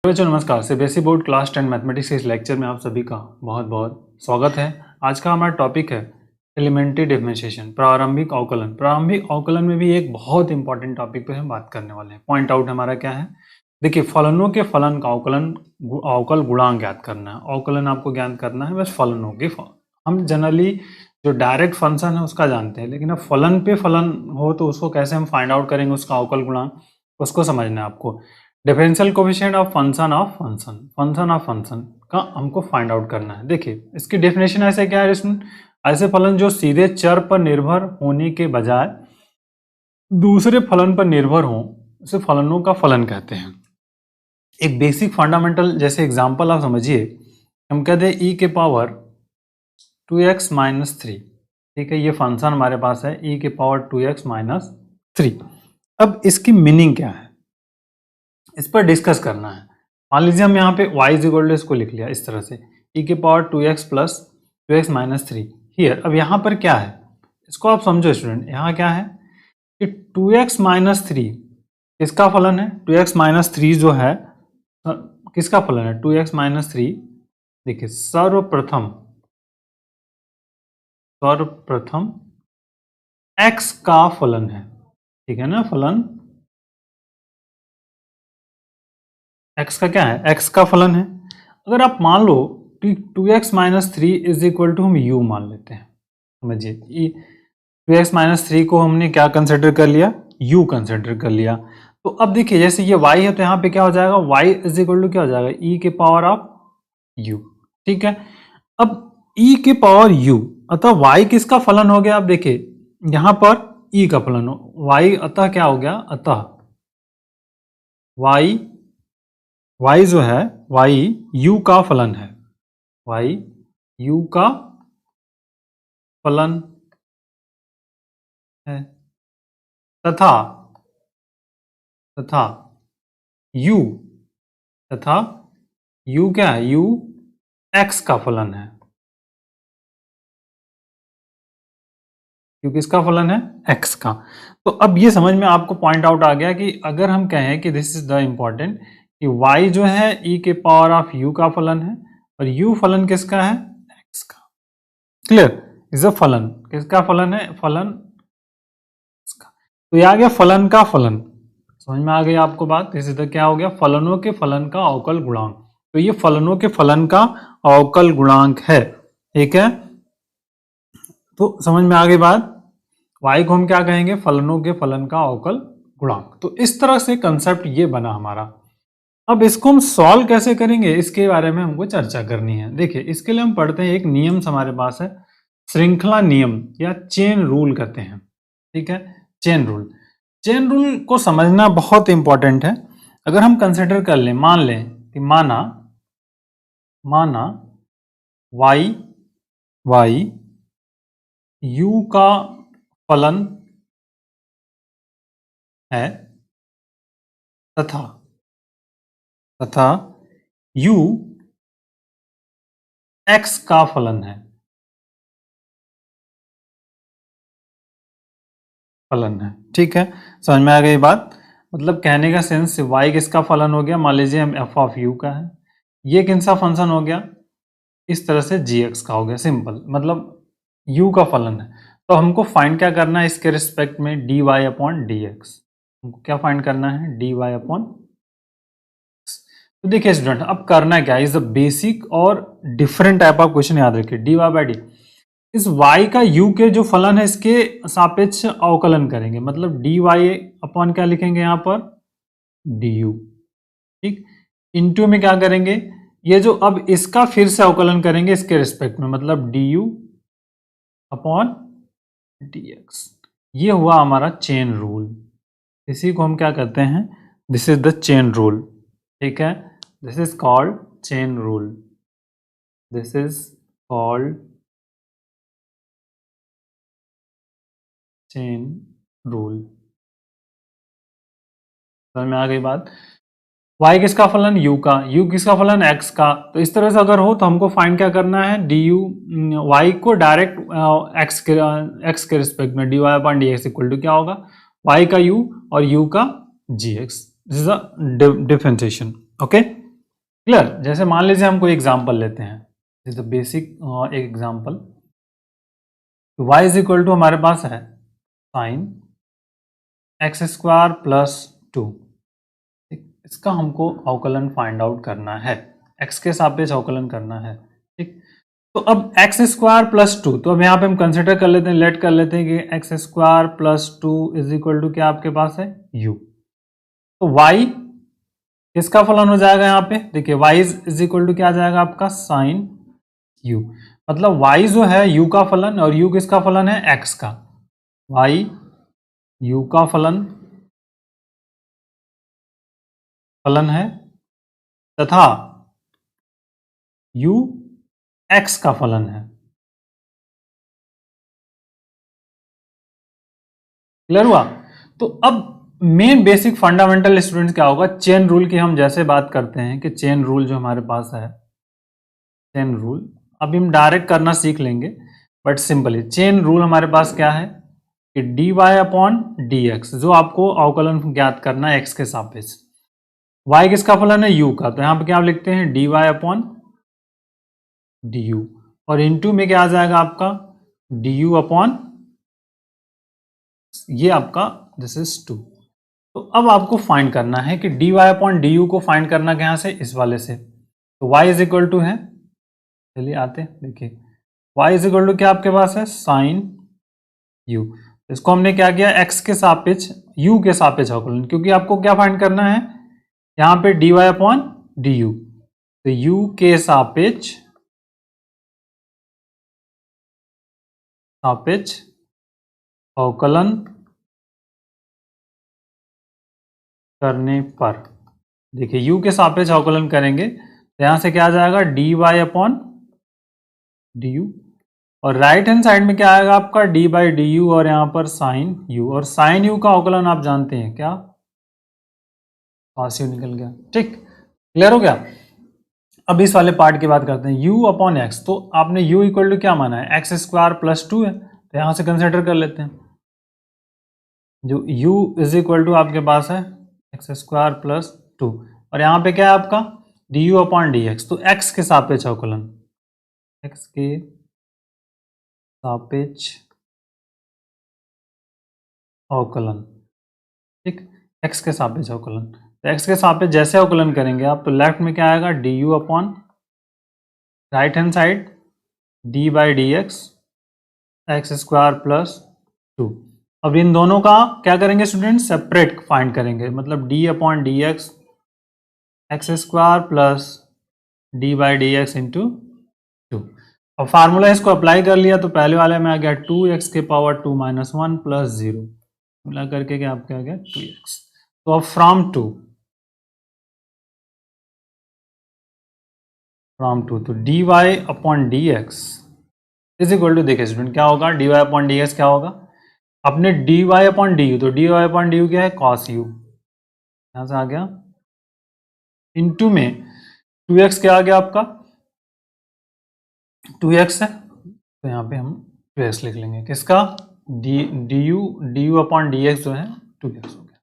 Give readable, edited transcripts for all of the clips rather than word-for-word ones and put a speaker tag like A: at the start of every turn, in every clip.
A: बच्चों नमस्कार। CBSE board class 10 mathematics के इस लेक्चर में आप सभी का बहुत बहुत स्वागत है। आज का हमारा टॉपिक है एलिमेंट्री डिफरेंशिएशन, प्रारंभिक अवकलन। प्रारंभिक अवकलन में भी एक बहुत इंपॉर्टेंट टॉपिक पे हम बात करने वाले हैं। पॉइंट आउट हमारा क्या है, देखिए फलनों के फलन का अवकल गुणांक ज्ञात करना है। अवकलन आपको ज्ञात करना है बस फलनों के। हम जनरली जो डायरेक्ट फंक्शन है उसका जानते हैं, लेकिन अब फलन पे फलन हो तो उसको कैसे हम फाइंड आउट करेंगे, उसका अवकल गुणांक, उसको समझना है आपको। डिफरेंशियल कोएफिशिएंट ऑफ फंक्शन का हमको फाइंड आउट करना है। देखिए इसकी डेफिनेशन ऐसे क्या है, इसमें ऐसे फलन जो सीधे चर पर निर्भर होने के बजाय दूसरे फलन पर निर्भर हो उसे फलनों का फलन कहते हैं। एक बेसिक फंडामेंटल जैसे एग्जांपल आप समझिए, हम कहते हैं e के पावर 2x माइनस 3, ठीक है, ये फंक्शन हमारे पास है e के पावर 2x माइनस 3। अब इसकी मीनिंग क्या है इस पर डिस्कस करना है। मान लीजिए हम यहाँ पे y इज इक्वल टू इसको लिख लिया इस तरह से, e के power 2x plus 2x minus 3 here. अब यहाँ पर क्या है इसको आप समझो स्टूडेंट, यहाँ क्या है कि 2x माइनस 3 किसका फलन है। 2x माइनस 3 जो है किसका फलन है, 2x माइनस 3। देखिए सर्वप्रथम x का फलन है, ठीक है ना। फलन x का क्या है, x का फलन है। अगर आप मान लो 2x minus 3 is equal to हम u मान लेते हैं, समझिए 2x माइनस 3 को हमने क्या कंसिडर कर लिया, u कंसिडर कर लिया। तो अब देखिए जैसे ये y है तो यहाँ पे क्या हो जाएगा, y इज इक्वल टू क्या हो जाएगा, e के पावर ऑफ u, ठीक है। अब e के पावर u अतः y किसका फलन हो गया। अब देखिए यहाँ पर e का फलन हो y, अतः क्या हो गया, अतः y जो है y u का फलन है, y u का फलन है तथा u क्या है, u x का फलन है। u किसका फलन है, x का। तो अब ये समझ में आपको पॉइंट आउट आ गया कि अगर हम कहें कि दिस इज द इम्पॉर्टेंट कि y जो है e के पावर ऑफ u का फलन है और u फलन किसका है, x का। क्लियर, इज अ फलन, किसका फलन है, फलन x का। तो ये आ गया फलन का फलन, समझ में आ गई आपको बात। इसी तरह क्या हो गया, फलनों के फलन का अवकल गुणांक। तो ये फलनों के फलन का अवकल गुणांक है, ठीक है। तो समझ में आ गई बात। y को हम क्या कहेंगे, फलनों के फलन का अवकल गुणांक। तो इस तरह से कंसेप्ट ये बना हमारा। अब इसको हम सॉल्व कैसे करेंगे इसके बारे में हमको चर्चा करनी है। देखिए इसके लिए हम पढ़ते हैं, एक नियम हमारे पास है, श्रृंखला नियम या चेन रूल कहते हैं, ठीक है। चेन रूल को समझना बहुत इंपॉर्टेंट है। अगर हम कंसिडर कर लें, मान लें कि माना y u का फलन है तथा u x का फलन है, ठीक है। समझ में आ गई बात। मतलब कहने का सेंस y किसका फलन हो गया, मान लीजिए हम f ऑफ u का है, ये किसका फंक्शन हो गया, इस तरह से gx का हो गया, सिंपल, मतलब u का फलन है। तो हमको फाइंड क्या करना है इसके रिस्पेक्ट में, dy अपॉन dx। हमको क्या फाइंड करना है, dy अपॉन। तो देखिए स्टूडेंट अब करना क्या है, इज द बेसिक और डिफरेंट टाइप ऑफ क्वेश्चन याद रखिए। dy बाई डी, इस y का u के जो फलन है इसके सापेक्ष अवकलन करेंगे, मतलब dy अपॉन क्या लिखेंगे यहाँ पर, du, ठीक। इनटू में क्या करेंगे, ये जो अब इसका फिर से अवकलन करेंगे इसके रिस्पेक्ट में, मतलब du अपॉन dx। ये हुआ हमारा चेन रूल, इसी को हम क्या कहते हैं, this is the chain rule, ठीक है। This is called chain rule, this is called chain rule. समझ में आ गई बात। y किसका फलन, u का, u किसका फलन, x का। तो इस तरह से अगर हो तो हमको फाइंड क्या करना है, du y को डायरेक्ट x के रिस्पेक्ट में dy upon dx equal to क्या होगा, y का u और u का gx। This is a differentiation, okay. Clear? जैसे मान लीजिए हम कोई एग्जांपल लेते हैं, इज द बेसिक एक example, y is equal to हमारे पास है साइन एक्स स्क्वायर प्लस 2। इसका हमको अवकलन फाइंड आउट करना है, x के सापेक्ष अवकलन करना है। ठीक, तो अब एक्स स्क्वायर प्लस 2, तो अब यहाँ पे हम कंसिडर कर लेते हैं, लेट कर लेते हैं कि x square plus 2 is equal to क्या आपके पास है u। तो y किसका फलन हो जाएगा यहाँ पे, देखिए y इज इक्वल टू क्या आ जाएगा आपका साइन u। मतलब y जो है u का फलन, और u किसका फलन है x का, y u का फलन है तथा u x का फलन है। क्लियर हुआ? तो अब मेन बेसिक फंडामेंटल स्टूडेंट्स क्या होगा, चेन रूल की हम जैसे बात करते हैं कि चेन रूल जो हमारे पास है, चेन रूल अभी हम डायरेक्ट करना सीख लेंगे, बट सिंपली चेन रूल हमारे पास क्या है कि dy अपॉन dx, जो आपको अवकलन ज्ञात करना है x के सापेक्ष, y किसका फलन है u का, तो यहां पे क्या आप लिखते हैं dy अपॉन du, और इनटू में क्या आ जाएगा आपका du अपॉन, ये आपका दिस इज 2। तो अब आपको फाइंड करना है कि dy अपॉन du को फाइंड करना कहां से, इस वाले से, तो y इज इक्वल टू है, चलिए आते हैं, देखिए y इज इक्वल टू क्या आपके पास है साइन u। इसको हमने क्या किया, x के सापेक्ष u के सापेक्ष अवकलन, क्योंकि आपको क्या फाइंड करना है यहाँ पे dy अपॉन du, तो u के सापेक्ष अवकलन करने पर, देखिए u के सापेक्ष अवकलन करेंगे तो यहां से क्या आ जाएगा dy अपॉन du, और राइट हैंड साइड में क्या आएगा आपका d बाई डी यू, और यहां पर साइन u, और साइन u का अवकलन आप जानते हैं क्या, cos u निकल गया। ठीक, क्लियर हो गया? अब इस वाले पार्ट की बात करते हैं, u अपॉन एक्स, तो आपने u इक्वल टू क्या माना है एक्स स्क्वायर प्लस 2 है, तो यहां से कंसिडर कर लेते हैं, जो u इज इक्वल टू आपके पास है एक्स स्क्वायर प्लस 2, और यहाँ पे क्या है आपका D you upon d x, तो x के सापेक्ष अवकलन, x के सापेक्ष अवकलन, ठीक, x के सापेक्ष अवकलन, तो x के सापेक्ष जैसे अवकलन करेंगे आप, तो लेफ्ट में क्या आएगा D you upon right hand side d by d x square plus 2। अब इन दोनों का क्या करेंगे स्टूडेंट, सेपरेट फाइंड करेंगे, मतलब d upon d x square plus d by d x into 2। अब फार्मूला इसको अप्लाई कर लिया, तो पहले वाले में आ गया 2x के पावर 2 माइनस 1 प्लस 0, मिला करके क्या आपका आ गया 2x। तो अब फ्रॉम 2 तो dy upon d x is equal to, देखिए स्टूडेंट क्या होगा dy अपॉन डी एक्स क्या होगा, अपने dy अपॉन डी यू, तो dy अपॉन डी यू क्या है cos u, यहां से आ गया इनटू में 2x क्या आ गया आपका 2x है, तो यहाँ पे हम 2x लिख लेंगे, किसका D you upon d x जो है 2x हो गया।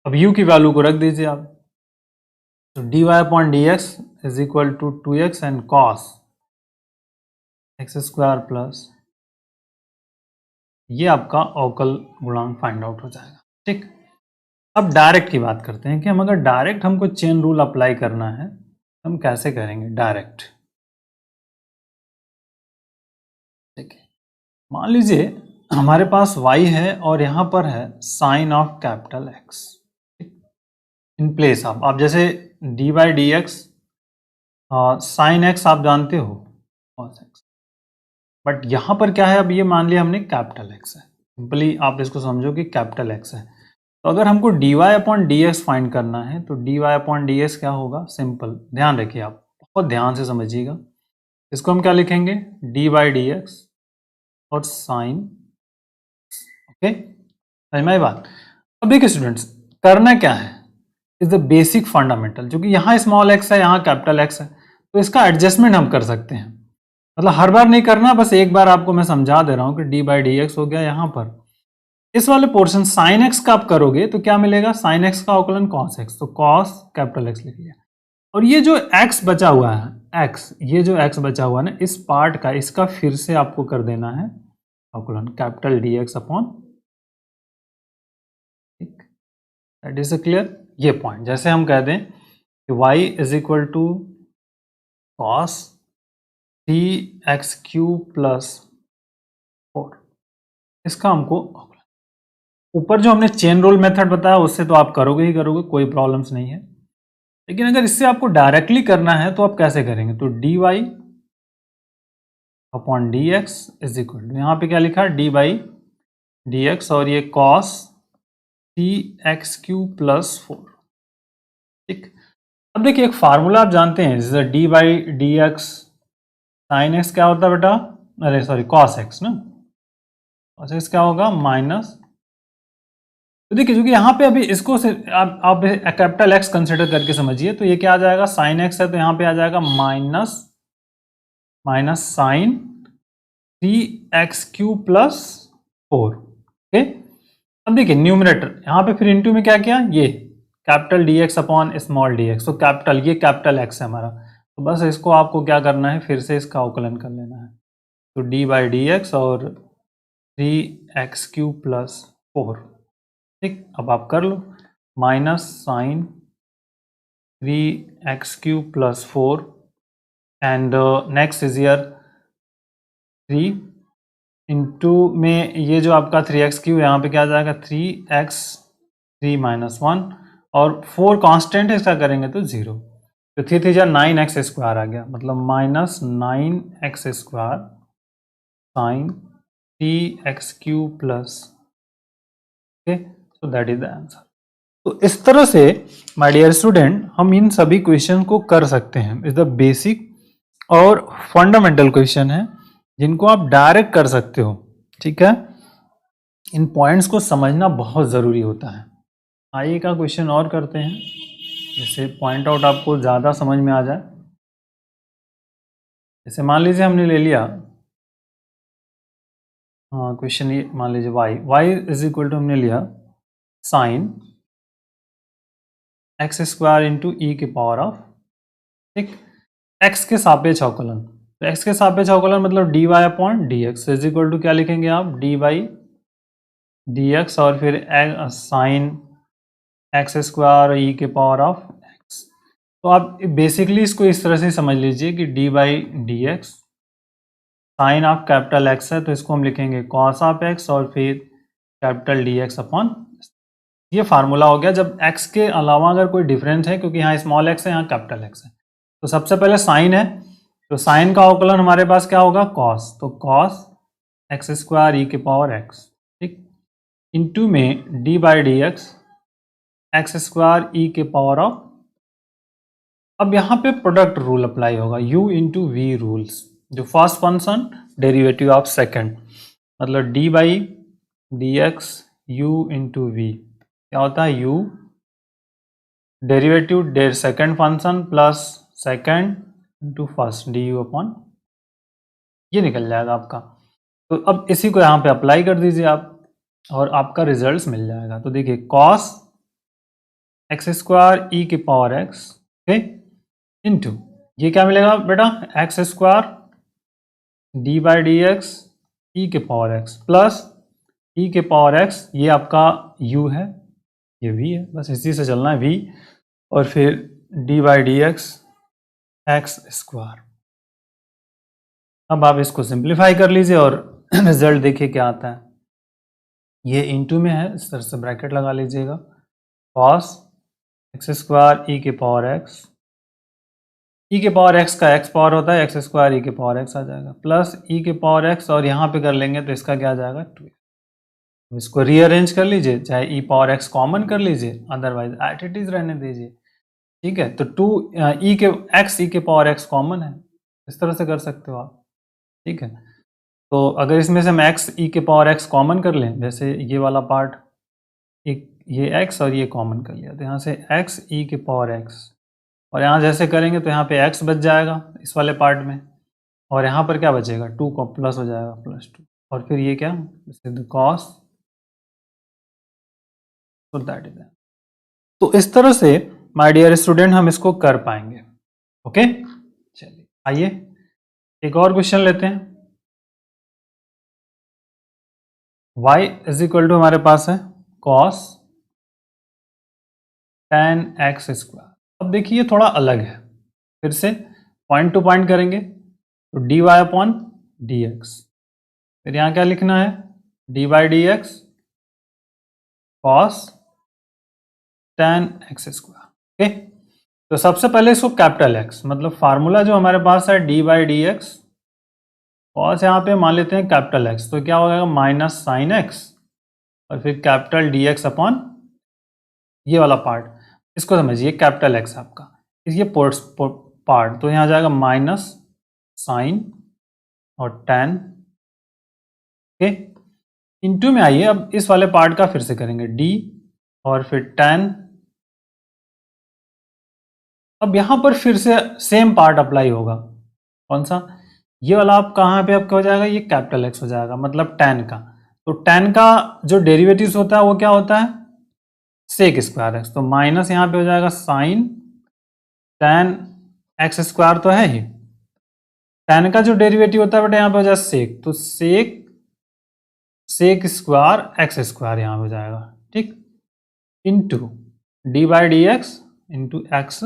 A: अब u की वैल्यू को रख दीजिए आप, तो dy upon d x is equal to 2x and cos x square plus, ये आपका अवकल गुणांक फाइंड आउट हो जाएगा। ठीक, अब डायरेक्ट की बात करते हैं कि हम अगर डायरेक्ट हमको चेन रूल अप्लाई करना है, हम कैसे करेंगे डायरेक्ट। ठीक है, मान लीजिए हमारे पास y है और यहां पर है sine of capital x, in place आप जैसे d by d x sine x आप जानते हो cos x, बट यहां पर क्या है, अब ये मान लिया हमने कैपिटल x है, सिंपली आप इसको समझो कि कैपिटल x है, तो अगर हमको dy upon d x find करना है, तो dy अपॉन डी एक्स क्या होगा, सिंपल ध्यान रखिए आप बहुत ध्यान से समझिएगा, इसको हम क्या लिखेंगे d बाई डी एक्स और साइन, ओके समझ में आई बात। अब देखिए स्टूडेंट्स करना क्या है, इज द बेसिक फंडामेंटल, क्योंकि यहाँ स्मॉल x है यहाँ कैपिटल x है, तो इसका एडजस्टमेंट हम कर सकते हैं, मतलब हर बार नहीं करना, बस एक बार आपको मैं समझा दे रहा हूँ कि d बाई डी एक्स हो गया, यहाँ पर इस वाले पोर्शन साइन x का आप करोगे तो क्या मिलेगा, साइन x का अवकलन cos x, तो cos कैपिटल X लिख लिया, और ये जो x बचा हुआ है, x, ये जो x बचा हुआ है ना, इस पार्ट का, इसका फिर से आपको कर देना है अवकलन, कैपिटल dx अपॉन, ठीक, दैट इज क्लियर। ये पॉइंट जैसे हम कह दें कि y is equal to cos 3x³ plus 4, इसका हमको ऊपर जो हमने चेन रूल मेथड बताया उससे तो आप करोगे ही करोगे, कोई प्रॉब्लम्स नहीं है। लेकिन अगर इससे आपको डायरेक्टली करना है तो आप कैसे करेंगे, तो dy upon dx is equal to, यहाँ पे क्या लिखा है, d/dx, और ये cos 3x³ प्लस 4, ठीक। अब देखिए एक फार्मूला आप जानते हैं, जैसे d/dx sin x क्या होता है बेटा, अरे सॉरी cos x ना, cos x क्या होगा माइनस, तो देखिए क्योंकि यहाँ पे अभी इसको आप कैपिटल एक्स कंसिडर करके समझिए, तो ये क्या आ जाएगा, साइन एक्स है तो यहाँ पे आ जाएगा minus sine 3x³ plus 4, okay. अब देखिए न्यूमरेटर यहाँ पे फिर इनटू में क्या किया, ये capital dx upon small dx, तो कैपिटल, ये कैपिटल x है हमारा, तो बस इसको आपको क्या करना है, फिर से इसका अवकलन कर लेना है, तो d/dx और 3x³ प्लस 4, ठीक। अब आप कर लो, minus sine 3x³ plus 4 and next is year 3 into में ये जो आपका 3x³ यहाँ पे क्या आ जाएगा, 3x3 माइनस 1, और 4 कांस्टेंट है, इसका करेंगे तो 0, तो 3 3 9x² आ गया, मतलब minus 9x² sine 3x³ plus, okay, so that is the answer. तो इस तरह से माय डियर स्टूडेंट हम इन सभी क्वेश्चन को कर सकते हैं, इज द बेसिक और फंडामेंटल क्वेश्चन है जिनको आप डायरेक्ट कर सकते हो, ठीक है। इन पॉइंट्स को समझना बहुत ज़रूरी होता है। आइए का क्वेश्चन और करते हैं, जैसे पॉइंट आउट आपको ज़्यादा समझ में आ जाए। जैसे मान लीजिए हमने ले लिया, हाँ क्वेश्चन ये मान लीजिए y इज इक्वल टू हमने लिया साइन x² इंटू ई के पावर ऑफ, ठीक, x के सापेक्ष अवकलन, तो x के सापेक्ष अवकलन मतलब dy upon dx is equal to क्या लिखेंगे आप, dy/dx और फिर साइन x² ई के पावर ऑफ x। तो आप बेसिकली इसको इस तरह से समझ लीजिए कि d/dx sign of capital x है तो इसको हम लिखेंगे cos ऑफ x और फिर कैपिटल dx अपॉन, ये फार्मूला हो गया जब x के अलावा अगर कोई डिफरेंस है, क्योंकि यहाँ स्मॉल x है यहाँ कैपिटल x है, तो सबसे पहले साइन है, तो साइन का अवकलन हमारे पास क्या होगा, cos, तो cos x² ई के पावर x, ठीक, इंटू में d/dx x² ई के पावर ऑफ, अब यहाँ पे प्रोडक्ट रूल अप्लाई होगा, u इंटू वी रूल्स, जो first function derivative of second, मतलब d/dx u इंटू वी क्या होता है, u derivative der second function plus second into first du upon, ये निकल जाएगा आपका। तो अब इसी को यहाँ पे अप्लाई कर दीजिए आप और आपका रिजल्ट मिल जाएगा। तो देखिए cos x² ई के पावर x, ओके, इंटू ये क्या मिलेगा बेटा, x² d/dx ई के पावर x प्लस ई के पावर x, ये आपका u है, ये v है, बस इसी से चलना है v, और फिर d/dx x²। अब आप इसको सिंप्लीफाई कर लीजिए और रिजल्ट देखिए क्या आता है, ये इंटू में है, इस तरह से ब्रैकेट लगा लीजिएगा, cos x² ई के पावर x, ई के पावर x का x पावर होता है, x² ई के पावर x आ जाएगा, प्लस ई के पावर x, और यहाँ पे कर लेंगे तो इसका क्या आ जाएगा 2, इसको रीअरेंज कर लीजिए, चाहे ई पावर x कॉमन कर लीजिए, अदरवाइज एट इट इज रहने दीजिए, ठीक है। तो 2 ई के x ई के पावर x कॉमन है, इस तरह से कर सकते हो आप, ठीक है। तो अगर इसमें से हम x ई के पावर x कॉमन कर लें, जैसे ये वाला पार्ट, एक ये x और ये कॉमन कर लिया, तो यहाँ से x ई के पावर x, और यहाँ जैसे करेंगे तो यहाँ पे x बच जाएगा इस वाले पार्ट में, और यहाँ पर क्या बचेगा 2 को प्लस हो जाएगा +2, और फिर ये क्या cos, तो दैट इज, तो इस तरह से माय डियर स्टूडेंट हम इसको कर पाएंगे। ओके, चलिए आइए एक और क्वेश्चन लेते हैं। y इज इक्वल टू हमारे पास है cos tan x स्क्वायर। अब देखिए थोड़ा अलग है, फिर से पॉइंट टू पॉइंट करेंगे तो dy अपॉन dx, फिर यहाँ क्या लिखना है dy dx cos tan x square. Okay, तो सबसे पहले इसको कैपिटल X, मतलब फार्मूला जो हमारे पास है dy dx cos, यहाँ पे मान लेते हैं कैपिटल X, तो क्या हो जाएगा माइनस साइन x और फिर कैपिटल dx अपॉन ये वाला पार्ट, इसको समझिए कैपिटल X आपका, ये पार्ट, तो यहाँ जाएगा माइनस साइन और tan। ओके, इनटू में आइए, अब इस वाले पार्ट का फिर से करेंगे d और फिर tan। अब यहां पर फिर से सेम पार्ट अप्लाई होगा, कौन सा, ये वाला आप कहाँ पे आपका हो जाएगा, ये कैपिटल X हो जाएगा, मतलब tan का। तो tan का जो डेरिवेटिव्स होता है वो क्या होता है सेक स्क्वायर x, तो माइनस यहाँ पे हो जाएगा साइन tan x स्क्वायर, तो है ही tan का जो डेरिवेटिव होता है बेटा यहाँ पे हो जाएगा सेक, तो सेक स्क्वायर x स्क्वायर यहाँ हो जाएगा, ठीक, into D by d x into x.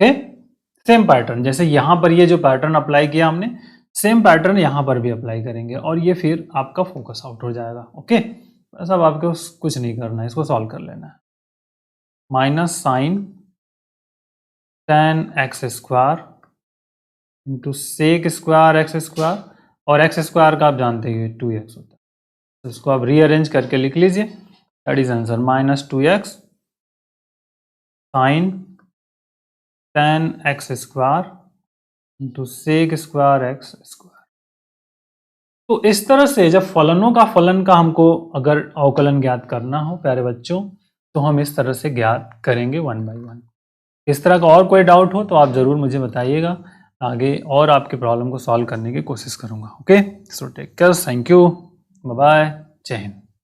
A: Okay, same pattern, जैसे यहां पर ये जो पैटर्न अप्लाई किया हमने, सेम पैटर्न यहां पर भी अप्लाई करेंगे और ये फिर आपका फोकस आउट हो जाएगा। ओके, बस अब आपको कुछ नहीं करना है, इसको सॉल्व कर लेना है। Minus sine tan x square into sec square x square, और एक्स स्क्वायर का आप जानते ही 2x होता है, तो इसको आप रीअरेंज करके लिख लीजिए, that is answer minus 2x sine tan x square into sec square x square. तो इस तरह से जब फलनों का फलन का हमको अगर अवकलन ज्ञात करना हो प्यारे बच्चों, तो हम इस तरह से ज्ञात करेंगे 1 बाई 1। इस तरह का और कोई डाउट हो तो आप ज़रूर मुझे बताइएगा, आगे और आपके प्रॉब्लम को सॉल्व करने की कोशिश करूँगा। Okay, so take care, thank you, bye bye, जय हिंद।